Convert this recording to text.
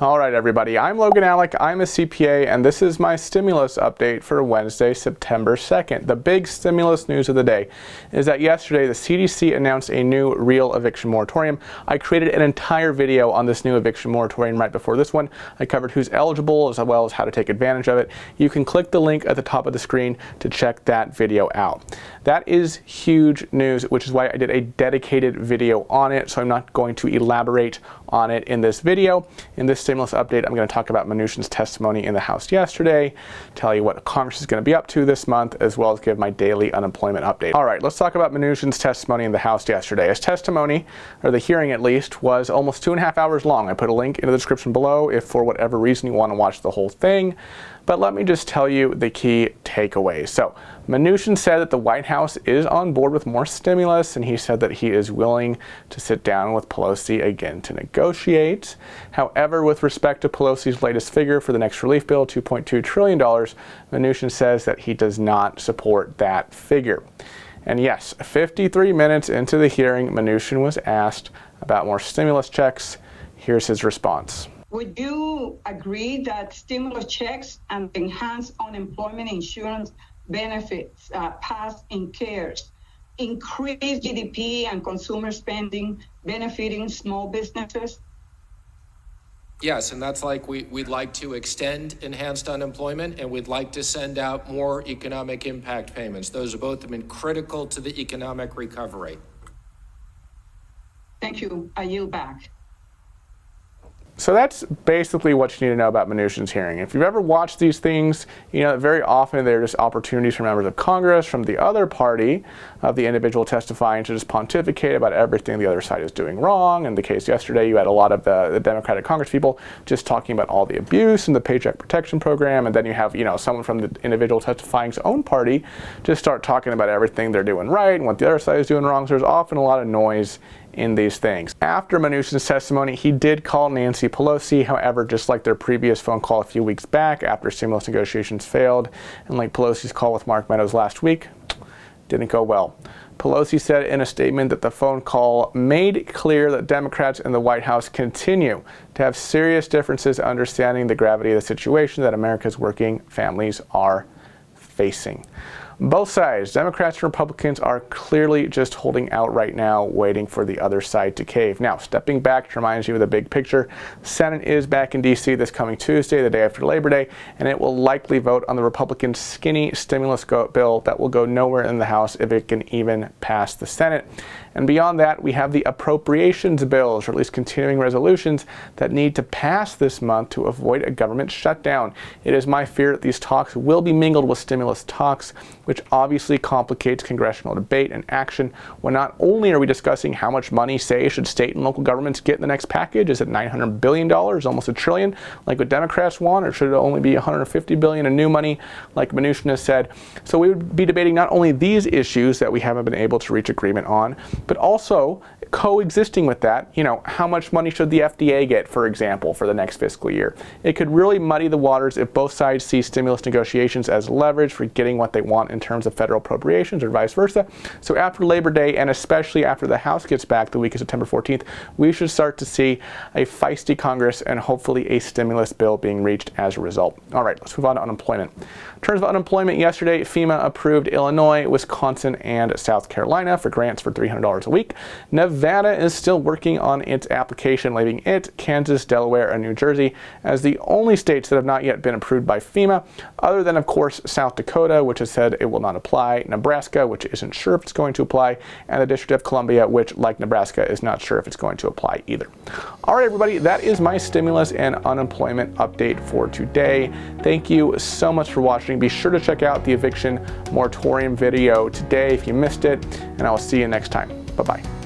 All right, everybody, I'm Logan Alec, I'm a CPA, and this is my stimulus update for Wednesday, September 2nd. The big stimulus news of the day is that yesterday the CDC announced a new real eviction moratorium. I created an entire video on this new eviction moratorium right before this one. I covered who's eligible as well as how to take advantage of it. You can click the link at the top of the screen to check that video out. That is huge news, which is why I did a dedicated video on it, so I'm not going to elaborate on it in this video. In this stimulus update, I'm going to talk about Mnuchin's testimony in the House yesterday, tell you what Congress is going to be up to this month, as well as give my daily unemployment update. All right, let's talk about Mnuchin's testimony in the House yesterday. His testimony, or the hearing at least, was almost 2.5 hours long. I put a link in the description below if for whatever reason you want to watch the whole thing. But let me just tell you the key takeaways. So Mnuchin said that the White House is on board with more stimulus, and he said that he is willing to sit down with Pelosi again to negotiate. However, with respect to Pelosi's latest figure for the next relief bill, $2.2 trillion, Mnuchin says that he does not support that figure. And yes, 53 minutes into the hearing, Mnuchin was asked about more stimulus checks. Here's his response. Would you agree that stimulus checks and enhanced unemployment insurance benefits passed in CARES increase GDP and consumer spending, benefiting small businesses? Yes, and that's like we'd like to extend enhanced unemployment, and we'd like to send out more economic impact payments. Those have both been critical to the economic recovery. Thank you. I yield back. So that's basically what you need to know about Mnuchin's hearing. If you've ever watched these things, you know that very often they're just opportunities for members of Congress from the other party of the individual testifying to just pontificate about everything the other side is doing wrong. In the case yesterday, you had a lot of the Democratic Congress people just talking about all the abuse in the Paycheck Protection Program, and then you have, someone from the individual testifying's own party just start talking about everything they're doing right and what the other side is doing wrong. So there's often a lot of noise in these things. After Mnuchin's testimony, he did call Nancy Pelosi. However, just like their previous phone call a few weeks back after stimulus negotiations failed, and like Pelosi's call with Mark Meadows last week, didn't go well. Pelosi said in a statement that the phone call made clear that Democrats in the White House continue to have serious differences understanding the gravity of the situation that America's working families are facing. Both sides, Democrats and Republicans, are clearly just holding out right now, waiting for the other side to cave. Now, stepping back to remind you of the big picture, the Senate is back in D.C. this coming Tuesday, the day after Labor Day, and it will likely vote on the Republican skinny stimulus bill that will go nowhere in the House if it can even pass the Senate. And beyond that, we have the appropriations bills, or at least continuing resolutions, that need to pass this month to avoid a government shutdown. It is my fear that these talks will be mingled with stimulus talks, which obviously complicates congressional debate and action when not only are we discussing how much money, say, should state and local governments get in the next package, is it $900 billion, almost $1 trillion, like what Democrats want, or should it only be $150 billion in new money, like Mnuchin has said? So we would be debating not only these issues that we haven't been able to reach agreement on, but also coexisting with that, how much money should the FDA get, for example, for the next fiscal year? It could really muddy the waters if both sides see stimulus negotiations as leverage for getting what they want in terms of federal appropriations or vice versa. So after Labor Day, and especially after the House gets back the week of September 14th, we should start to see a feisty Congress and hopefully a stimulus bill being reached as a result. All right, let's move on to unemployment. In terms of unemployment, yesterday, FEMA approved Illinois, Wisconsin, and South Carolina for grants for $300 a week. Nevada is still working on its application, leaving it, Kansas, Delaware, and New Jersey as the only states that have not yet been approved by FEMA, other than, of course, South Dakota, which has said it will not apply, Nebraska, which isn't sure if it's going to apply, and the District of Columbia, which, like Nebraska, is not sure if it's going to apply either. All right, everybody, that is my stimulus and unemployment update for today. Thank you so much for watching. Be sure to check out the eviction moratorium video today if you missed it, and I will see you next time. Bye-bye.